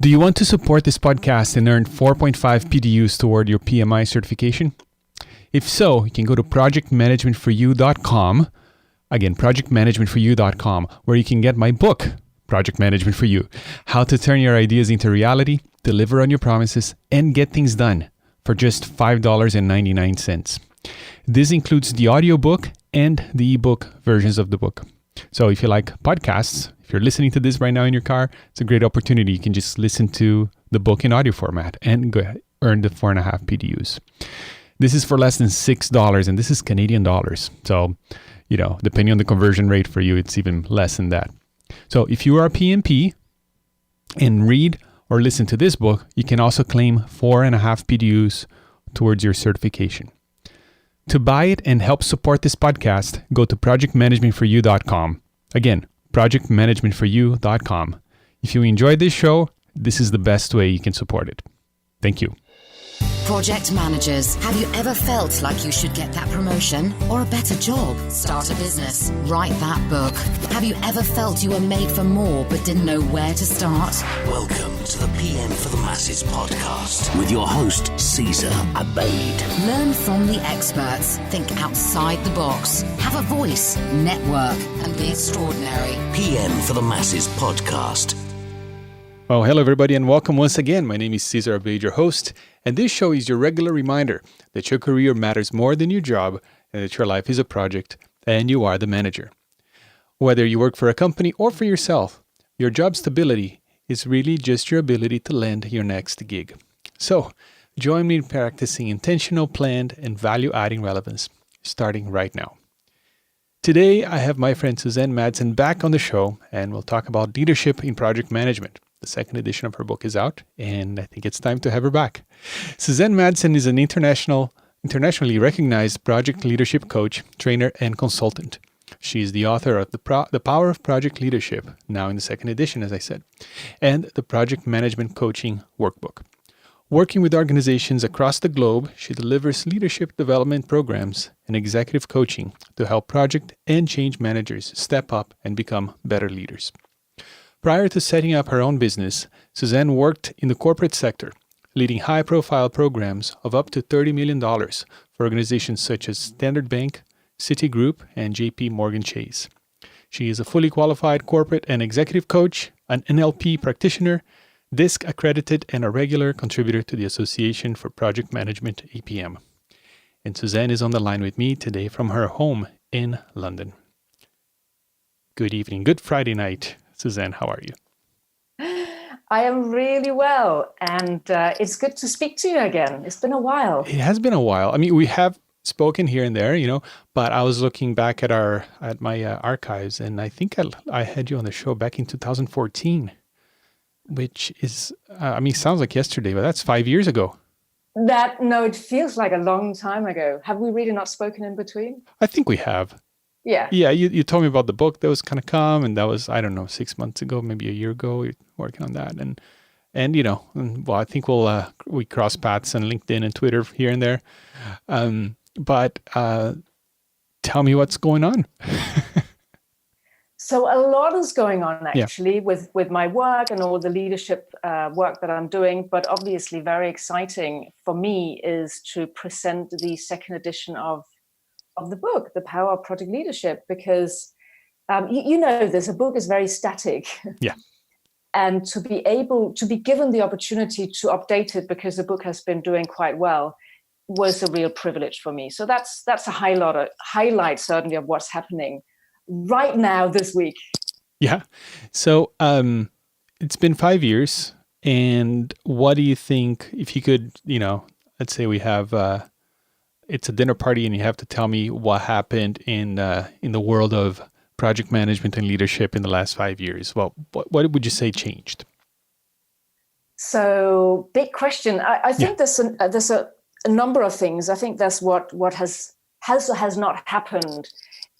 Do you want to support this podcast and earn 4.5 PDUs toward your PMI certification? If so, you can go to projectmanagementforyou.com. Again, projectmanagementforyou.com, where you can get my book, Project Management for You, How to Turn Your Ideas into Reality, Deliver on Your Promises, and Get Things Done for just $5.99. This includes the audiobook and the ebook versions of the book. So if you like podcasts, if you're listening to this right now in your car, it's a great opportunity. You can just listen to the book in audio format and earn the 4.5 PDUs. This is for less than $6, and this is Canadian dollars. So, depending on the conversion rate for you, it's even less than that. So if you are a PMP and read or listen to this book, you can also claim 4.5 PDUs towards your certification. To buy it and help support this podcast, go to projectmanagementforyou.com. Again, projectmanagementforyou.com. If you enjoyed this show, this is the best way you can support it. Thank you. Project managers, have you ever felt like you should get that promotion or a better job? Start a business, write that book. Have you ever felt you were made for more but didn't know where to start? Welcome to the PM for the Masses podcast with your host, Cesar, Abeid. Learn from the experts, think outside the box, have a voice, network, and be extraordinary. PM for the Masses podcast. Oh, hello everybody and welcome once again. My name is Cesar Abeid, your host, and this show is your regular reminder that your career matters more than your job and that your life is a project and you are the manager. Whether you work for a company or for yourself, your job stability is really just your ability to land your next gig. So, join me in practicing intentional, planned, and value-adding relevance, starting right now. Today, I have my friend Susanne Madsen back on the show, and we'll talk about leadership in project management. The second edition of her book is out, and I think it's time to have her back. Susanne Madsen is an internationally recognized project leadership coach, trainer, and consultant. She is the author of The Power of Project Leadership, now in the second edition, as I said, and the Project Management Coaching Workbook. Working with organizations across the globe, she delivers leadership development programs and executive coaching to help project and change managers step up and become better leaders. Prior to setting up her own business, Susanne worked in the corporate sector, leading high-profile programs of up to $30 million for organizations such as Standard Bank, Citigroup, and JP Morgan Chase. She is a fully qualified corporate and executive coach, an NLP practitioner, DISC accredited, and a regular contributor to the Association for Project Management, APM. And Susanne is on the line with me today from her home in London. Good evening. Good Friday night. Susanne, how are you? I am really well, and it's good to speak to you again. It's been a while. It has been a while. I mean, we have spoken here and there, but I was looking back at my archives, and I think I had you on the show back in 2014, which is, sounds like yesterday, but that's 5 years ago. No, it feels like a long time ago. Have we really not spoken in between? I think we have. Yeah. Yeah, you told me about the book that was kind of come, and that was, 6 months ago, maybe a year ago, you're working on that. And I think we cross paths on LinkedIn and Twitter here and there. But tell me what's going on. So a lot is going on, actually, with my work and all the leadership work that I'm doing. But obviously very exciting for me is to present the second edition of the book, The Power of Project Leadership, because this, a book is very static. Yeah. And to be given the opportunity to update it because the book has been doing quite well was a real privilege for me. So that's a highlight certainly of what's happening right now this week. Yeah. So it's been 5 years. And what do you think, if you could, let's say we have it's a dinner party and you have to tell me what happened in the world of project management and leadership in the last 5 years. Well, what would you say changed? So big question. I think there's a number of things. I think that's what has not happened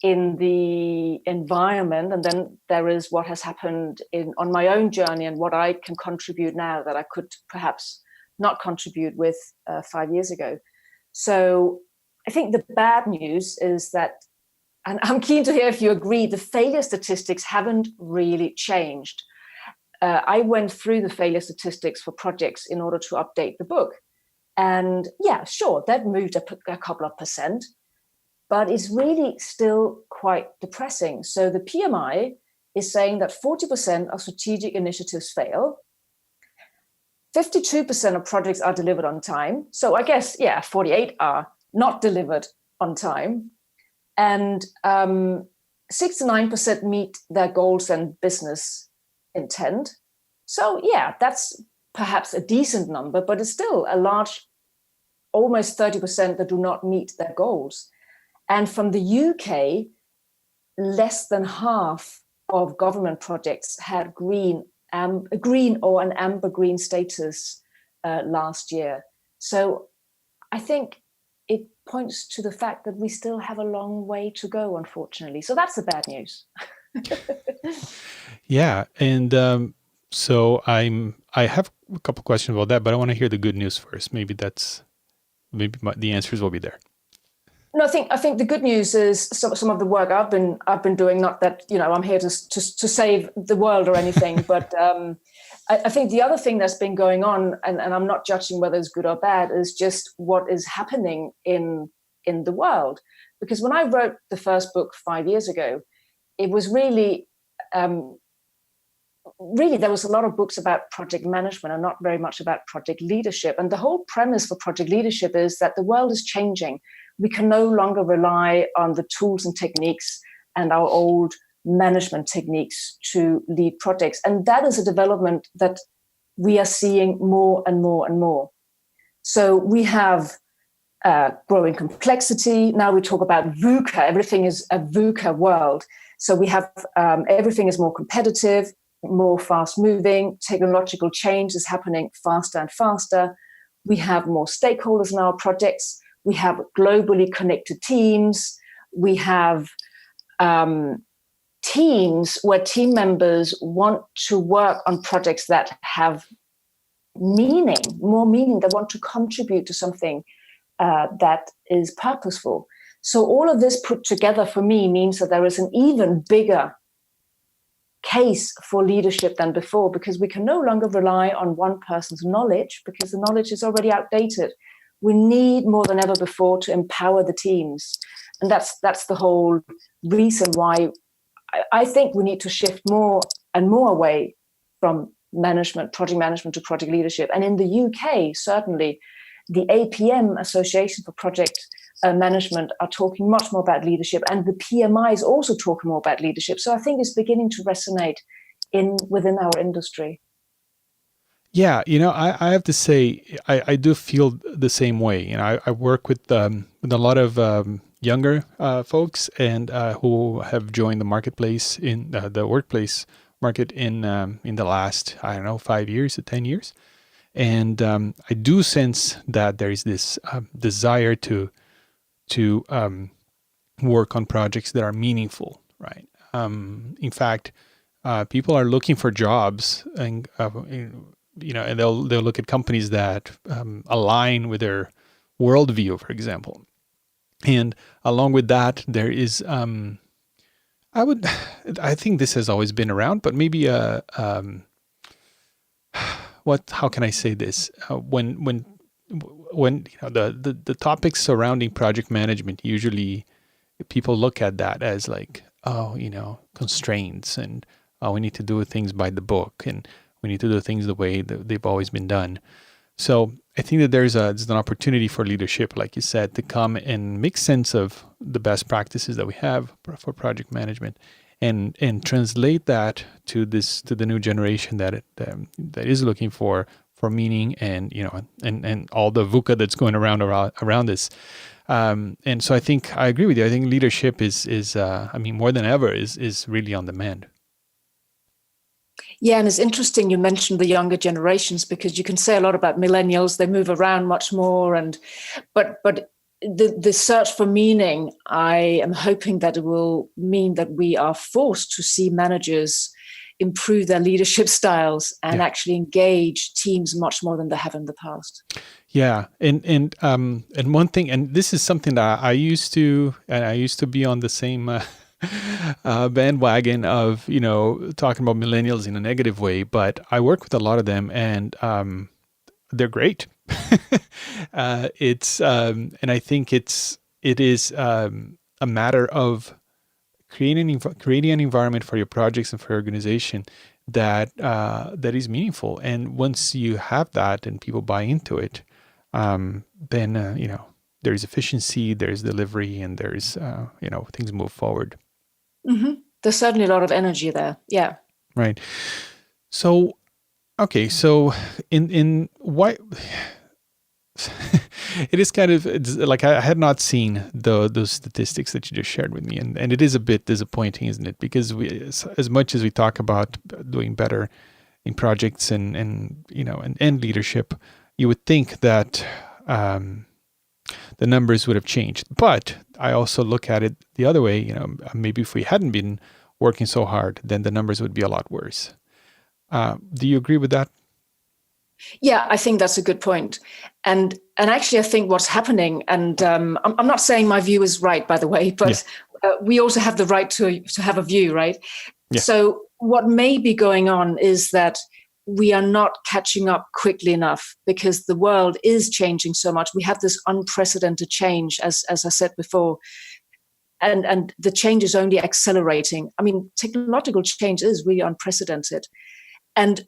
in the environment. And then there is what has happened on my own journey and what I can contribute now that I could perhaps not contribute with 5 years ago. So I think the bad news is that, and I'm keen to hear if you agree, the failure statistics haven't really changed. I went through the failure statistics for projects in order to update the book. And yeah, sure, that moved a couple of percent, but it's really still quite depressing. So the PMI is saying that 40% of strategic initiatives fail. 52% of projects are delivered on time. So I guess, 48 are not delivered on time. And 69% meet their goals and business intent. So yeah, that's perhaps a decent number, but it's still a large, almost 30% that do not meet their goals. And from the UK, less than half of government projects had green or an amber green status last year. So I think it points to the fact that we still have a long way to go, unfortunately. So that's the bad news. Yeah, and so I have a couple questions about that, but I want to hear the good news first. Maybe the answers will be there. No, I think the good news is some of the work I've been doing. Not that I'm here to save the world or anything, but I think the other thing that's been going on, and I'm not judging whether it's good or bad, is just what is happening in the world. Because when I wrote the first book 5 years ago, it was really there was a lot of books about project management and not very much about project leadership. And the whole premise for project leadership is that the world is changing. We can no longer rely on the tools and techniques and our old management techniques to lead projects. And that is a development that we are seeing more and more and more. So we have growing complexity. Now we talk about VUCA. Everything is a VUCA world. So we have everything is more competitive, more fast-moving. Technological change is happening faster and faster. We have more stakeholders in our projects. We have globally connected teams. We have teams where team members want to work on projects that have more meaning. They want to contribute to something that is purposeful. So all of this put together for me means that there is an even bigger case for leadership than before, because we can no longer rely on one person's knowledge, because the knowledge is already outdated. We need more than ever before to empower the teams. And that's the whole reason why I think we need to shift more and more away from project management to project leadership. And in the UK, certainly, the APM, Association for Project Management, are talking much more about leadership, and the PMI is also talking more about leadership. So I think it's beginning to resonate within our industry. Yeah, I have to say, I do feel the same way. I work with a lot of younger folks and who have joined the marketplace in the workplace market in the last, 5 years to 10 years. And I do sense that there is this desire to work on projects that are meaningful, right? In fact, people are looking for jobs, and and they'll look at companies that align with their worldview, for example. And along with that, there is I think this has always been around, but maybe how can I say this? When the topics surrounding project management, usually people look at that as like, constraints, and we need to do things by the book, and we need to do things the way that they've always been done. So I think that there's an opportunity for leadership, like you said, to come and make sense of the best practices that we have for project management, and translate that to the new generation that is looking for meaning, and and all the VUCA that's going around this. And so I think I agree with you. I think leadership is more than ever is really on demand. Yeah, and it's interesting you mentioned the younger generations, because you can say a lot about millennials. They move around much more, but the search for meaning, I am hoping that it will mean that we are forced to see managers improve their leadership styles and actually engage teams much more than they have in the past. Yeah, and one thing, and this is something that I used to be on the same bandwagon of, talking about millennials in a negative way, but I work with a lot of them, and they're great. And I think it is a matter of creating an environment for your projects and for your organization that is meaningful. And once you have that and people buy into it, then there's efficiency, there's delivery, and there's things move forward. Mm-hmm. There's certainly a lot of energy there. Yeah. Right. So, okay. So in why it is it's like I had not seen those statistics that you just shared with me, and it is a bit disappointing, isn't it? Because as much as we talk about doing better in projects and leadership, you would think that the numbers would have changed. But I also look at it the other way. Maybe if we hadn't been working so hard, then the numbers would be a lot worse. Do you agree with that? Yeah, I think that's a good point. And actually, I think what's happening, and I'm not saying my view is right, by the way, but we also have the right to have a view, right? Yeah. So what may be going on is that we are not catching up quickly enough because the world is changing so much. We have this unprecedented change, as I said before, and the change is only accelerating. I mean, technological change is really unprecedented. And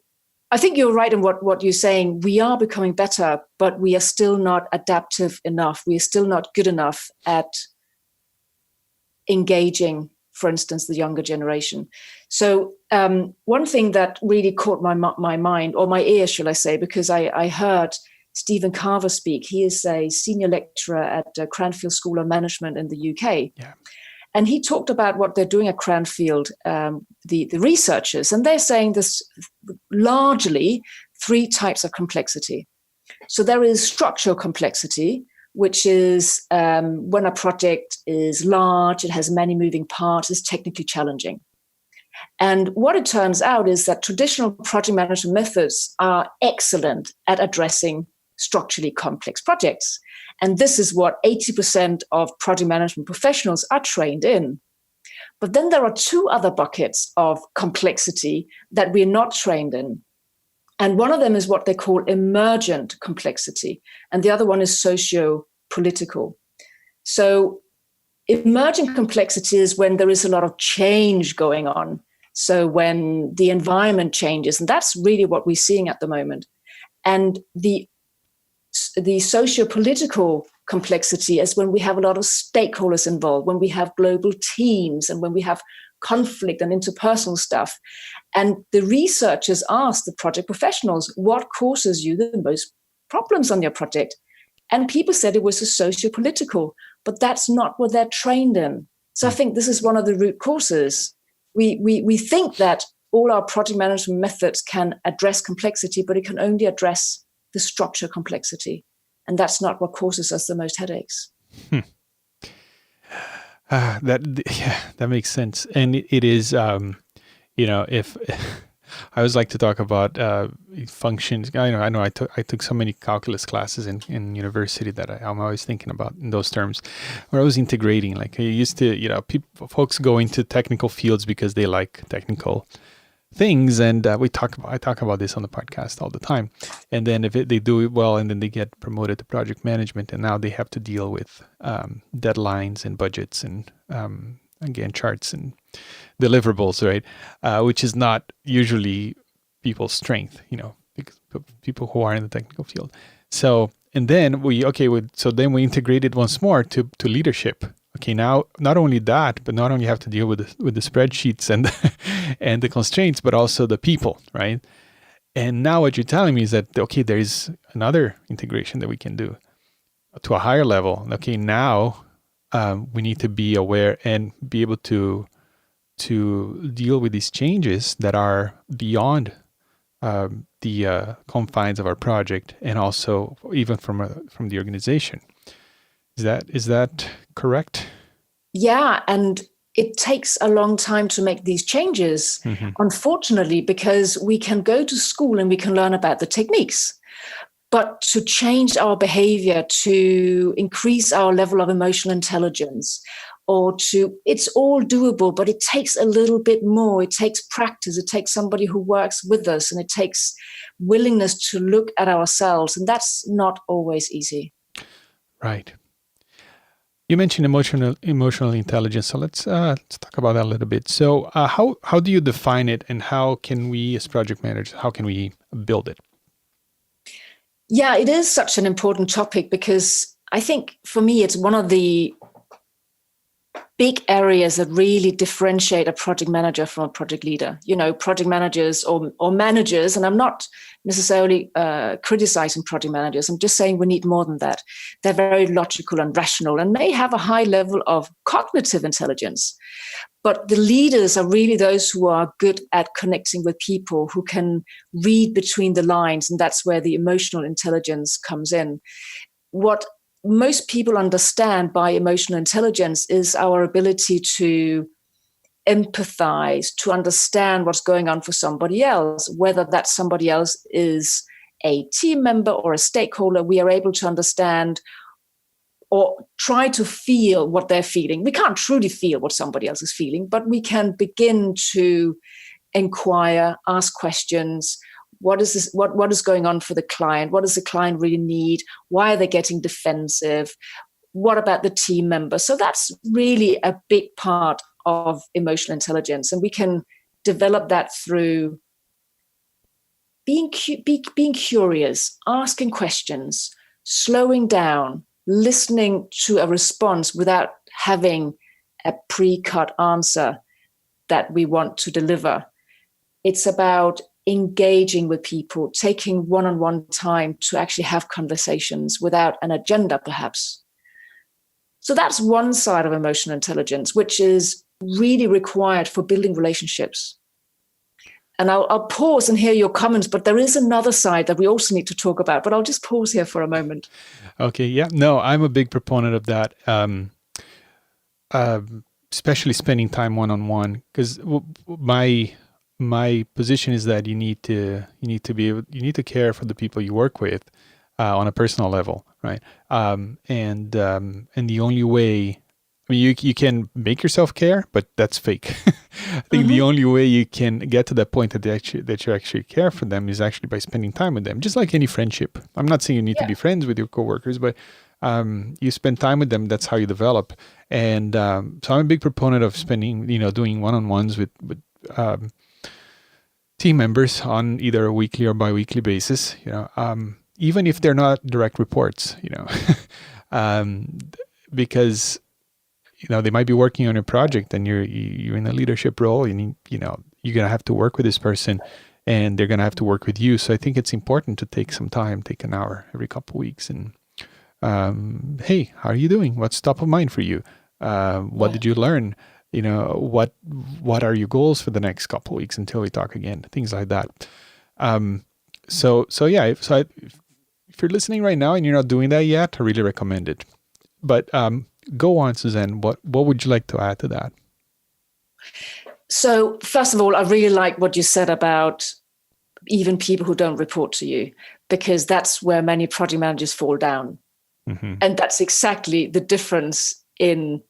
I think you're right in what you're saying. We are becoming better, but we are still not adaptive enough. We are still not good enough at engaging, for instance, the younger generation. So one thing that really caught my mind, or my ear, shall I say, because I heard Stephen Carver speak. He is a senior lecturer at Cranfield School of Management in the UK. Yeah. And he talked about what they're doing at Cranfield, the researchers, and they're saying this largely 3 types of complexity. So there is structural complexity, which is when a project is large, it has many moving parts, it's technically challenging. And what it turns out is that traditional project management methods are excellent at addressing structurally complex projects. And this is what 80% of project management professionals are trained in. But then there are 2 other buckets of complexity that we're not trained in. And one of them is what they call emergent complexity. And the other one is socio-political. So emergent complexity is when there is a lot of change going on. So when the environment changes, and that's really what we're seeing at the moment. And the socio-political complexity is when we have a lot of stakeholders involved, when we have global teams, and when we have conflict and interpersonal stuff. And the researchers asked the project professionals, what causes you the most problems on your project? And people said it was a socio-political, but that's not what they're trained in. So I think this is one of the root causes. We think that all our project management methods can address complexity, but it can only address the structure complexity. And that's not what causes us the most headaches. That makes sense. And it is, if I always like to talk about functions. I know I took so many calculus classes in university that I'm always thinking about in those terms. Where I was integrating, like I used to, folks go into technical fields because they like technical things, and I talk about this on the podcast all the time. And then if they do it well, and then they get promoted to project management, and now they have to deal with deadlines and budgets and again charts and deliverables, right? Which is not usually people's strength, because people who are in the technical field. So and then we integrated once more to leadership. Okay, now not only that, but not only have to deal with the spreadsheets and and the constraints, but also the people, right? And now what you're telling me is that, okay, there is another integration that we can do to a higher level. Okay, now we need to be aware and be able to deal with these changes that are beyond the confines of our project, and also even from the organization. Is that correct? Yeah, and it takes a long time to make these changes, unfortunately, because we can go to school and we can learn about the techniques. But to change our behavior, to increase our level of emotional intelligence, or it's all doable, but it takes a little bit more. It takes practice. It takes somebody who works with us, and it takes willingness to look at ourselves. And that's not always easy. Right. You mentioned emotional intelligence, so let's talk about that a little bit. So, how do you define it, and how can we, as project managers, how can we build it? Yeah, it is such an important topic because I think for me it's one of the big areas that really differentiate a project manager from a project leader. You know, project managers or managers, and I'm not necessarily criticizing project managers. I'm just saying we need more than that. They're very logical and rational and may have a high level of cognitive intelligence. But the leaders are really those who are good at connecting with people, who can read between the lines. And that's where the emotional intelligence comes in. What most people understand by emotional intelligence is our ability to empathize, to understand what's going on for somebody else, whether that somebody else is a team member or a stakeholder. We are able to understand or try to feel what they're feeling. We can't truly feel what somebody else is feeling, but we can begin to inquire, ask questions. What is this? What is going on for the client? What does the client really need? Why are they getting defensive? What about the team member? So that's really a big part of emotional intelligence. And we can develop that through being curious, asking questions, slowing down, listening to a response without having a pre-cut answer that we want to deliver. It's about engaging with people, taking one-on-one time to actually have conversations without an agenda, perhaps. So that's one side of emotional intelligence, which is really required for building relationships. And I'll pause and hear your comments, but there is another side that we also need to talk about, but I'll just pause here for a moment. Okay. Yeah. No, I'm a big proponent of that. Especially spending time one-on-one, because my position is that you need to care for the people you work with on a personal level, right? And the only way, I mean, you can make yourself care, but that's fake. I think the only way you can get to that point that you actually care for them is actually by spending time with them, just like any friendship. I'm not saying you need to be friends with your coworkers, but you spend time with them. That's how you develop. And so I'm a big proponent of doing one-on-ones with team members on either a weekly or bi-weekly basis, even if they're not direct reports, because, they might be working on a project and you're in a leadership role and, you're going to have to work with this person and they're going to have to work with you. So I think it's important to take some time, take an hour every couple of weeks and, hey, how are you doing? What's top of mind for you? What did you learn? What are your goals for the next couple of weeks until we talk again? Things like that. So if you're listening right now and you're not doing that yet, I really recommend it. But go on, Susanne. What would you like to add to that? So first of all, I really like what you said about even people who don't report to you, because that's where many project managers fall down. Mm-hmm. And that's exactly the difference that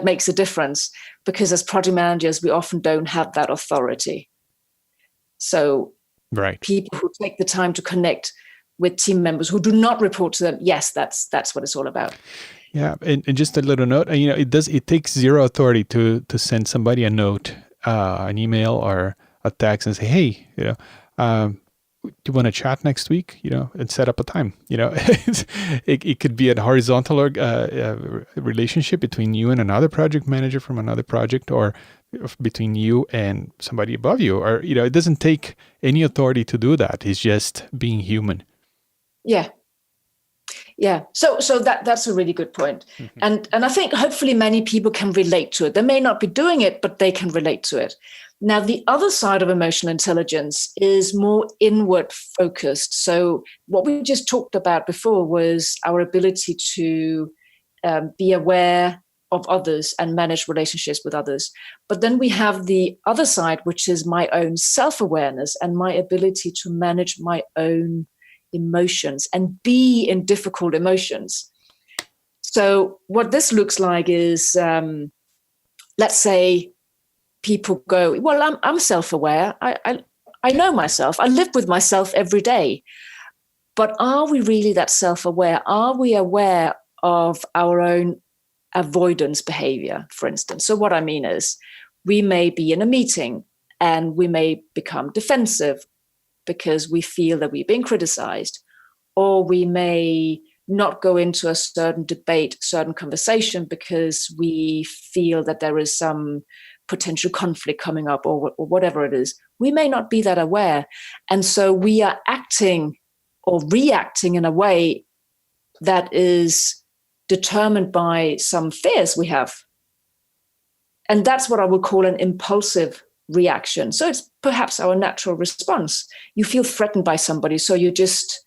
makes a difference, because as project managers, we often don't have that authority. So people who take the time to connect with team members who do not report to them, yes, that's what it's all about. Yeah, and just a little note, it takes zero authority to send somebody a note, an email or a text and say, hey, do you want to chat next week, and set up a time, it could be a horizontal relationship between you and another project manager from another project, or between you and somebody above you, or, it doesn't take any authority to do that. It's just being human. Yeah. Yeah. So that's a really good point. Mm-hmm. And I think hopefully many people can relate to it. They may not be doing it, but they can relate to it. Now, the other side of emotional intelligence is more inward focused. So what we just talked about before was our ability to be aware of others and manage relationships with others. But then we have the other side, which is my own self-awareness and my ability to manage my own emotions and be in difficult emotions. So what this looks like is, let's say people go, well, I'm self-aware. I know myself. I live with myself every day. But are we really that self-aware? Are we aware of our own avoidance behavior, for instance? So what I mean is, we may be in a meeting and we may become defensive because we feel that we're being criticized, or we may not go into a certain debate, certain conversation because we feel that there is some potential conflict coming up, or whatever it is. We may not be that aware. And so we are acting or reacting in a way that is determined by some fears we have. And that's what I would call an impulsive reaction. So it's perhaps our natural response. You feel threatened by somebody, so you just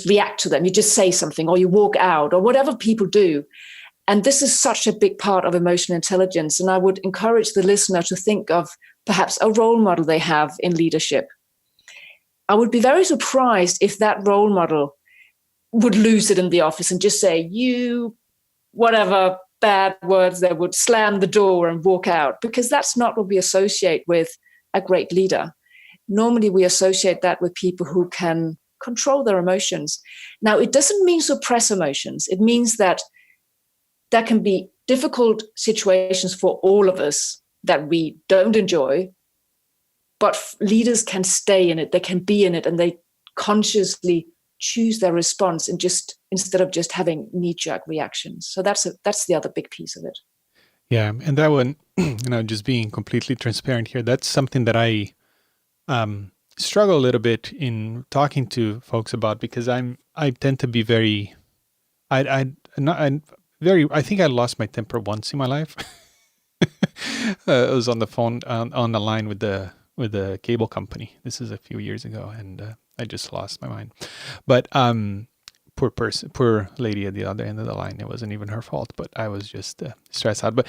react to them. You just say something, or you walk out, or whatever people do. And this is such a big part of emotional intelligence. And I would encourage the listener to think of perhaps a role model they have in leadership. I would be very surprised if that role model would lose it in the office and just say, you, whatever bad words, they would slam the door and walk out, because that's not what we associate with a great leader. Normally we associate that with people who can control their emotions. Now, it doesn't mean suppress emotions. It means that there can be difficult situations for all of us that we don't enjoy, but leaders can stay in it, they can be in it, and they consciously choose their response and instead of just having knee-jerk reactions. So that's the other big piece of it. Yeah, and that one, just being completely transparent here, that's something that I struggle a little bit in talking to folks about, because I tend to be very, I think I lost my temper once in my life. I was on the phone on the line with the cable company. This is a few years ago, and I just lost my mind. But poor lady at the other end of the line. It wasn't even her fault, but I was just stressed out. But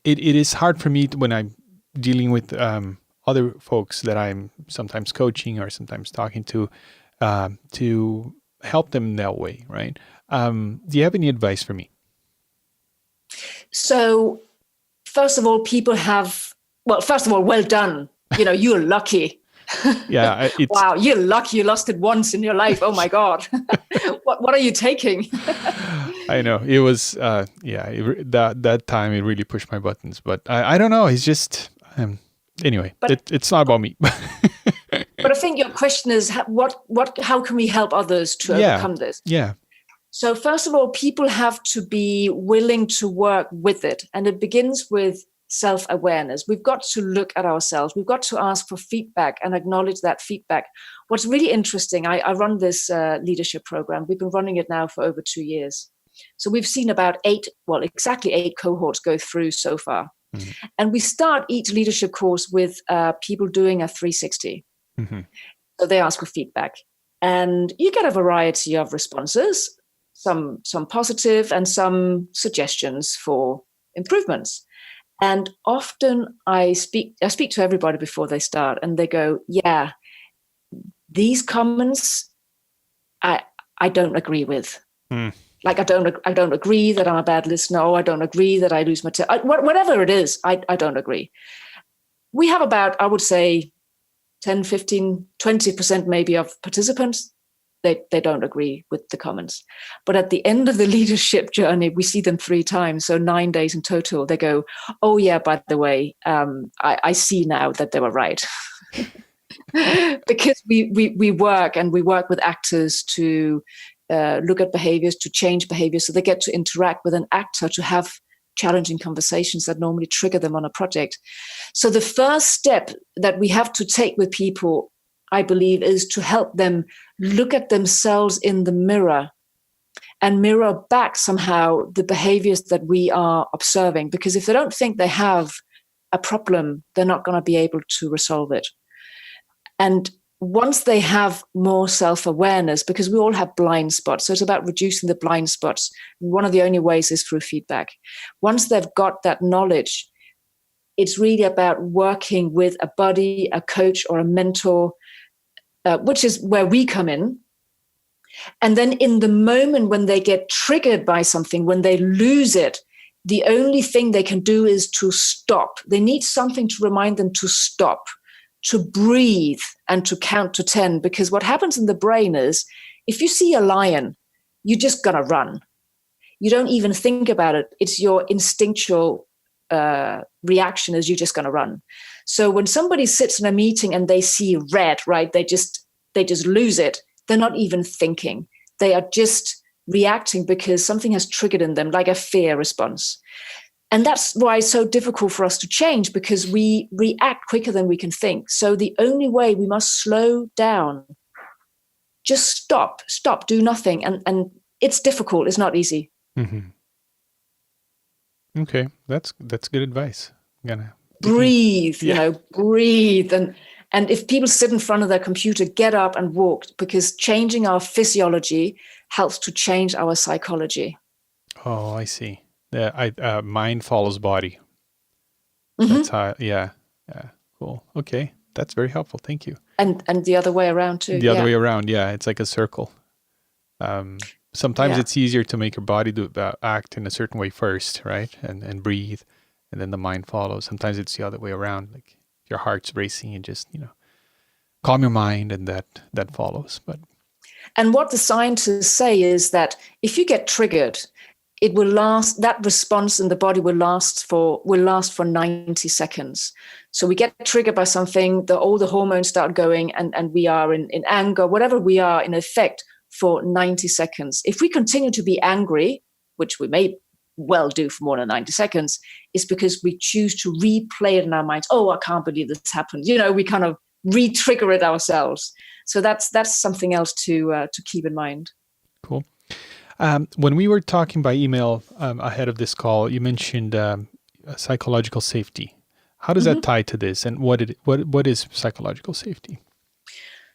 it is hard for me when I'm dealing with other folks that I'm sometimes coaching or sometimes talking to help them that way, right? Do you have any advice for me? So, first of all, well done. You're lucky. Yeah. Wow, you're lucky you lost it once in your life. Oh my God. What are you taking? I know. It was, that time it really pushed my buttons. But I don't know. It's just, anyway, it's not about me. But I think your question is, how can we help others to overcome this? Yeah. So first of all, people have to be willing to work with it. And it begins with self-awareness. We've got to look at ourselves. We've got to ask for feedback and acknowledge that feedback. What's really interesting, I run this leadership program. We've been running it now for over 2 years. So we've seen about exactly eight cohorts go through so far. Mm-hmm. And we start each leadership course with people doing a 360. Mm-hmm. So they ask for feedback. And you get a variety of responses, some positive and some suggestions for improvements. And often I speak to everybody before they start, and they go, yeah, these comments I don't agree with. Like I don't agree that I'm a bad listener, or I don't agree that I lose my whatever it is, I don't agree. We have about, I would say, 10, 15, 20% maybe of participants. They don't agree with the comments. But at the end of the leadership journey, we see them 3 times, so 9 days in total. They go, oh yeah, by the way, I see now that they were right. Because we work with actors to look at behaviors, to change behaviors, so they get to interact with an actor to have challenging conversations that normally trigger them on a project. So the first step that we have to take with people, I believe, is to help them look at themselves in the mirror and mirror back somehow the behaviors that we are observing. Because if they don't think they have a problem, they're not going to be able to resolve it. And once they have more self-awareness, because we all have blind spots, so it's about reducing the blind spots. One of the only ways is through feedback. Once they've got that knowledge, it's really about working with a buddy, a coach, or a mentor, which is where we come in. And then in the moment when they get triggered by something, when they lose it, the only thing they can do is to stop. They need something to remind them to stop, to breathe, and to count to 10. Because what happens in the brain is, if you see a lion, you're just going to run. You don't even think about it. It's your instinctual reaction is you're just going to run. So when somebody sits in a meeting and they see red, right, they just lose it. They're not even thinking. They are just reacting because something has triggered in them, like a fear response. And that's why it's so difficult for us to change, because we react quicker than we can think. So the only way, we must slow down, just stop, do nothing. And it's difficult. It's not easy. Mm-hmm. Okay, that's good advice. I'm gonna breathe, breathe. And if people sit in front of their computer, get up and walk, because changing our physiology helps to change our psychology. Oh, I see. Mind follows body. Mm-hmm. That's how. Yeah. Cool. Okay, that's very helpful. Thank you. And the other way around too. The other way around. Yeah, it's like a circle. Sometimes it's easier to make your body act in a certain way first, right? And breathe, and then the mind follows. Sometimes it's the other way around. Like your heart's racing, and just calm your mind, and that follows. And what the scientists say is that if you get triggered, it will last. That response in the body will last for 90 seconds. So we get triggered by something, all the hormones start going, and we are in anger, whatever we are in effect, for 90 seconds. If we continue to be angry, which we may well do for more than 90 seconds, is because we choose to replay it in our minds. Oh, I can't believe this happened. We kind of re-trigger it ourselves. So that's something else to keep in mind. Cool. When we were talking by email ahead of this call, you mentioned psychological safety. How does that tie to this, and what is psychological safety?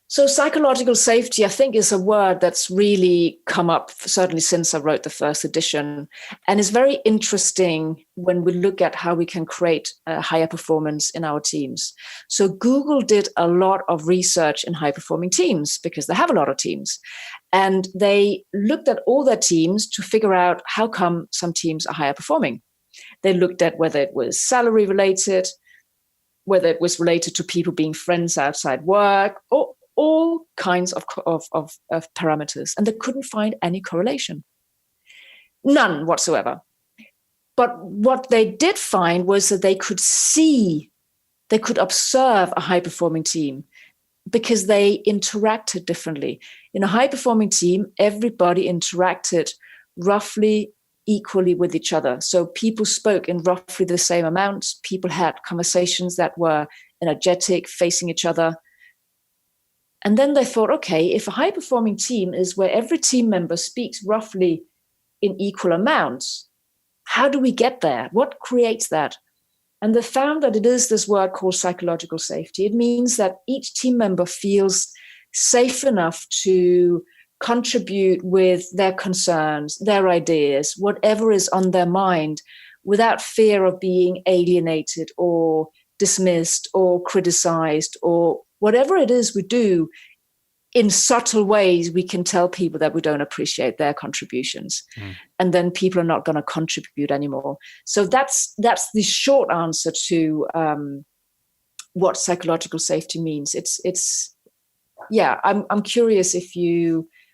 So psychological safety, I think, is a word that's really come up, certainly since I wrote the first edition, and is very interesting when we look at how we can create higher performance in our teams. So Google did a lot of research in high-performing teams, because they have a lot of teams. And they looked at all their teams to figure out how come some teams are higher performing. They looked at whether it was salary related, whether it was related to people being friends outside work, or all kinds of parameters, and they couldn't find any correlation. None whatsoever. But what they did find was that they could observe a high-performing team, because they interacted differently. In a high-performing team, everybody interacted roughly equally with each other. So people spoke in roughly the same amounts. People had conversations that were energetic, facing each other. And then they thought, okay, if a high-performing team is where every team member speaks roughly in equal amounts, how do we get there? What creates that? And they found that it is this word called psychological safety. It means that each team member feels safe enough to contribute with their concerns, their ideas, whatever is on their mind, without fear of being alienated or dismissed or criticized, or whatever it is we do. In subtle ways, we can tell people that we don't appreciate their contributions, and then people are not going to contribute anymore. So that's the short answer to what psychological safety means. I'm curious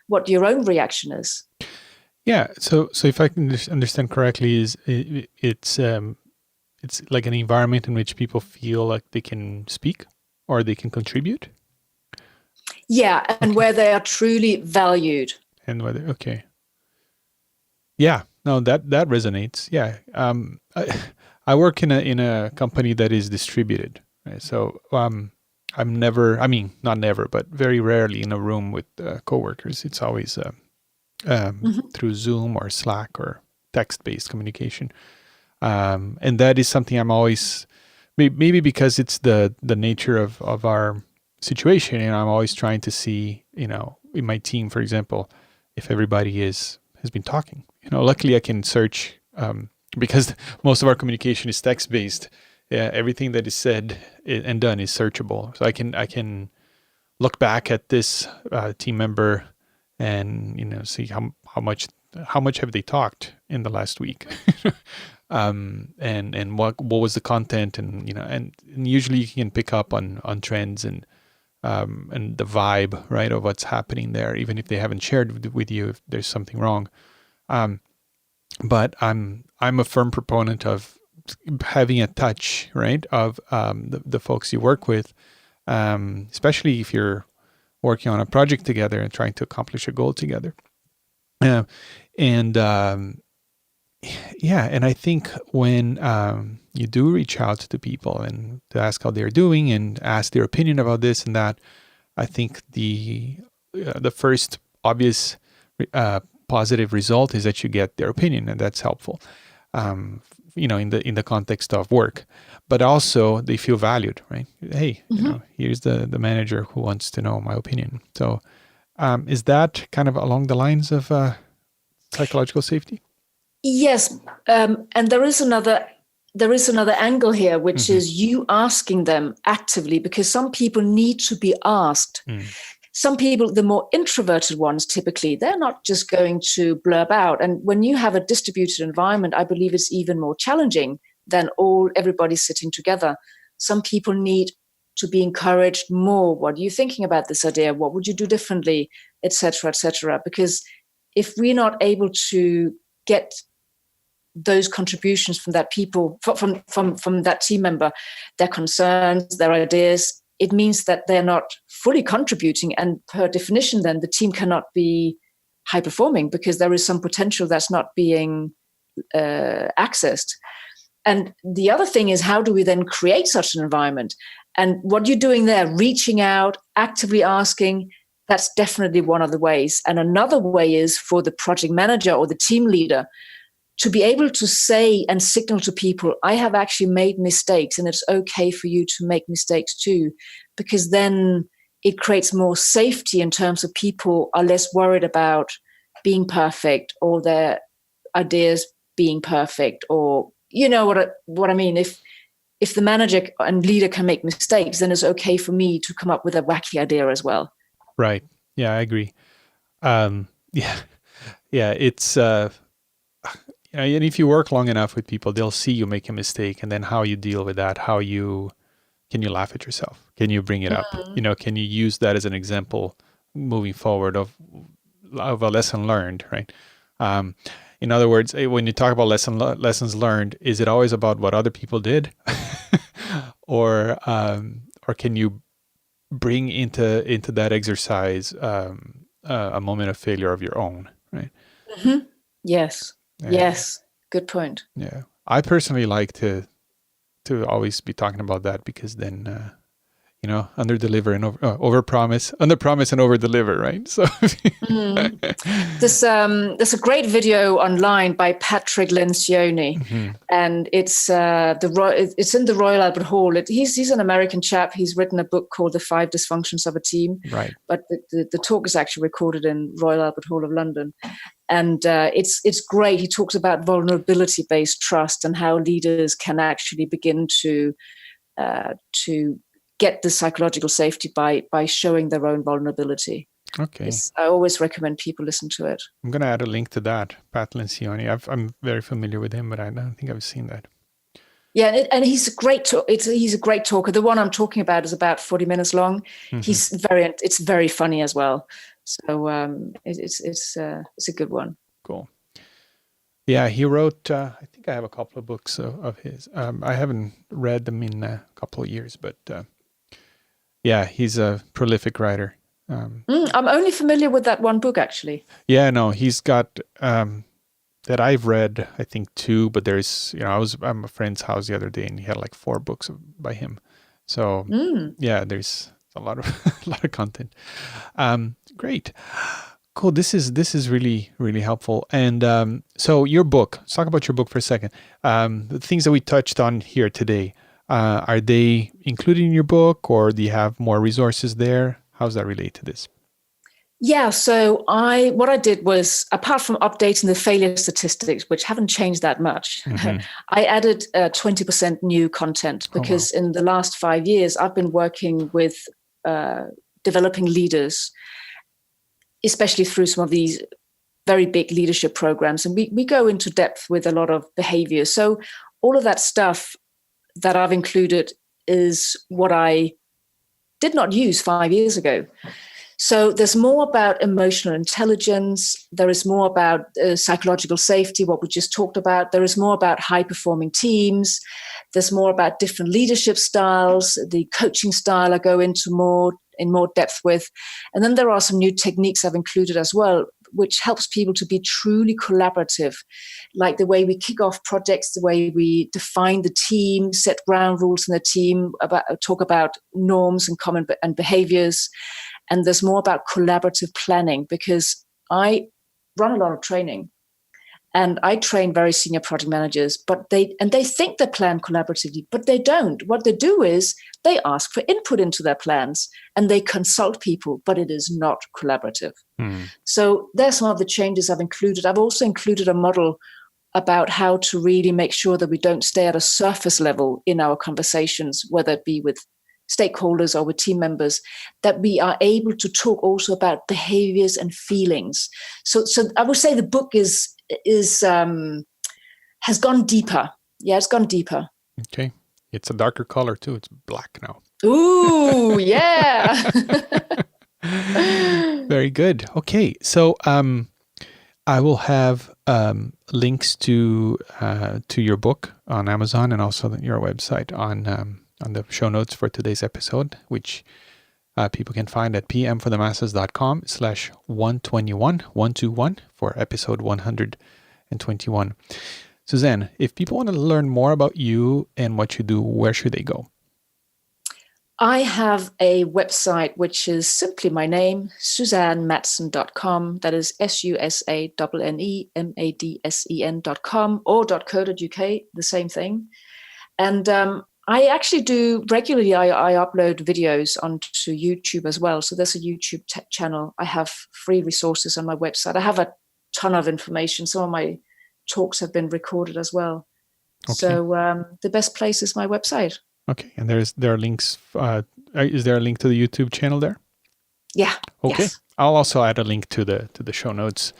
what your own reaction is. Yeah. So if I can understand correctly, it's like an environment in which people feel like they can speak or they can contribute. Yeah, and where they are truly valued. And whether yeah, no, that resonates. Yeah, I work in a company that is distributed, right? So I'm never, not never, but very rarely in a room with coworkers. It's always through Zoom or Slack or text-based communication, and that is something I'm always, maybe because it's the nature of our situation, and I'm always trying to see, in my team, for example, if everybody has been talking. Luckily I can search, because most of our communication is text-based. Everything that is said and done is searchable. So I can look back at this team member and see how much have they talked in the last week, and what was the content, and usually you can pick up on trends and the vibe, right, of what's happening there, even if they haven't shared with you if there's something wrong. But I'm a firm proponent of having a touch, right, of the folks you work with, especially if you're working on a project together and trying to accomplish a goal together. And I think when you do reach out to people and to ask how they're doing and ask their opinion about this and that, I think the first obvious positive result is that you get their opinion, and that's helpful. In the context of work, but also they feel valued, right? Hey, here's the manager who wants to know my opinion. So, is that kind of along the lines of psychological safety? Yes, and there is another angle here, which is you asking them actively, because some people need to be asked. Some people, the more introverted ones, typically, they're not just going to blurb out. And when you have a distributed environment, I believe it's even more challenging than everybody sitting together. Some people need to be encouraged more. What are you thinking about this idea? What would you do differently, etc., etc.? Because if we're not able to get those contributions from that people, from that team member, their concerns, their ideas, it means that they're not fully contributing, and per definition, then the team cannot be high performing because there is some potential that's not being accessed. And the other thing is, how do we then create such an environment? And what you're doing there, reaching out, actively asking, that's definitely one of the ways. And another way is for the project manager or the team leader to be able to say and signal to people, I have actually made mistakes, and it's okay for you to make mistakes too, because then it creates more safety in terms of people are less worried about being perfect or their ideas being perfect, or what I mean. If the manager and leader can make mistakes, then it's okay for me to come up with a wacky idea as well. Right. Yeah, I agree. It's and if you work long enough with people, they'll see you make a mistake, and then how you deal with that. Can you laugh at yourself? Can you bring it up? Can you use that as an example moving forward of a lesson learned, right? In other words, when you talk about lessons learned, is it always about what other people did, or can you bring into that exercise a moment of failure of your own, right? Yes. Yes. Good point. Yeah. I personally like to always be talking about that, because then, under deliver and over promise, under promise and over deliver, right? So there's a great video online by Patrick Lencioni, and it's in the Royal Albert Hall. He's an American chap. He's written a book called The 5 Dysfunctions of a Team. Right. But the talk is actually recorded in Royal Albert Hall of London. And it's great. He talks about vulnerability-based trust and how leaders can actually begin to get the psychological safety by showing their own vulnerability. Okay. I always recommend people listen to it. I'm going to add a link to that, Pat Lencioni. I'm very familiar with him, but I don't think I've seen that. Yeah, and he's a great he's a great talker. The one I'm talking about is about 40 minutes long. It's very funny as well. So it's a good one. Cool. Yeah, he wrote, I think I have a couple of books of his. I haven't read them in a couple of years, but he's a prolific writer. I'm only familiar with that one book, actually. Yeah, no, he's got, that I've read, I think 2, but there's, I was at a friend's house the other day and he had like 4 books by him. So there's a lot of content. Great. Cool. This is really, really helpful. And so your book, let's talk about your book for a second. The things that we touched on here today, are they included in your book, or do you have more resources there? How does that relate to this? Yeah, so what I did was, apart from updating the failure statistics, which haven't changed that much, I added 20% new content, because in the last 5 years, I've been working with developing leaders especially through some of these very big leadership programs. And we go into depth with a lot of behaviors. So all of that stuff that I've included is what I did not use 5 years ago. So there's more about emotional intelligence. There is more about psychological safety, what we just talked about. There is more about high-performing teams. There's more about different leadership styles. The coaching style I go into in more depth with. And then there are some new techniques I've included as well, which helps people to be truly collaborative, like the way we kick off projects, the way we define the team, set ground rules in the team, talk about norms and common and behaviors. And there's more about collaborative planning, because I run a lot of training and I train very senior project managers, but they think they plan collaboratively, but they don't. What they do is they ask for input into their plans and they consult people, but it is not collaborative. So there's some of the changes I've included. I've also included a model about how to really make sure that we don't stay at a surface level in our conversations, whether it be with stakeholders or with team members, that we are able to talk also about behaviors and feelings. So I would say the book has gone deeper. Yeah, it's gone deeper. Okay. It's a darker color too. It's black now. Ooh, yeah. Very good. Okay. So I will have links to your book on Amazon and also your website on the show notes for today's episode, which people can find at pmforthemasses.com/121 for episode 121. Susanne, if people want to learn more about you and what you do, where should they go? I have a website which is simply my name, SusanneMadsen.com. That is SusanneMadsen.com or .co.uk, the same thing. And I actually do regularly, I upload videos onto YouTube as well. So there's a YouTube channel. I have free resources on my website. I have a ton of information. Some of my talks have been recorded as well. Okay. So the best place is my website. Okay. And there are links. Is there a link to the YouTube channel there? Yeah. Okay. Yes. I'll also add a link to the show notes,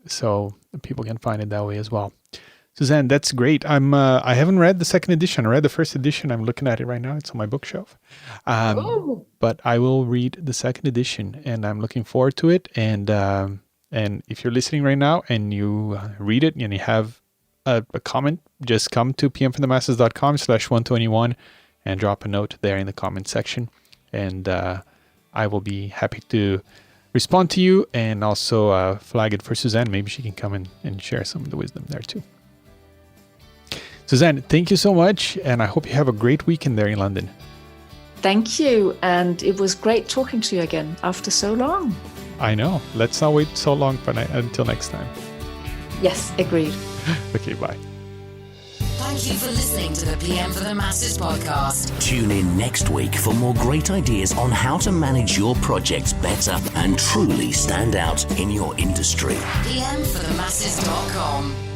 so people can find it that way as well. Susanne, that's great. I haven't read the second edition. I read the first edition. I'm looking at it right now. It's on my bookshelf. But I will read the second edition, and I'm looking forward to it. And if you're listening right now and you read it and you have a comment, just come to pmforthemasses.com/121 and drop a note there in the comment section. And I will be happy to respond to you and also flag it for Susanne. Maybe she can come and share some of the wisdom there too. Susanne, thank you so much, and I hope you have a great weekend there in London. Thank you, and it was great talking to you again after so long. I know. Let's not wait so long until next time. Yes, agreed. Okay, bye. Thank you for listening to the PM for the Masses podcast. Tune in next week for more great ideas on how to manage your projects better and truly stand out in your industry. pmforthemasses.com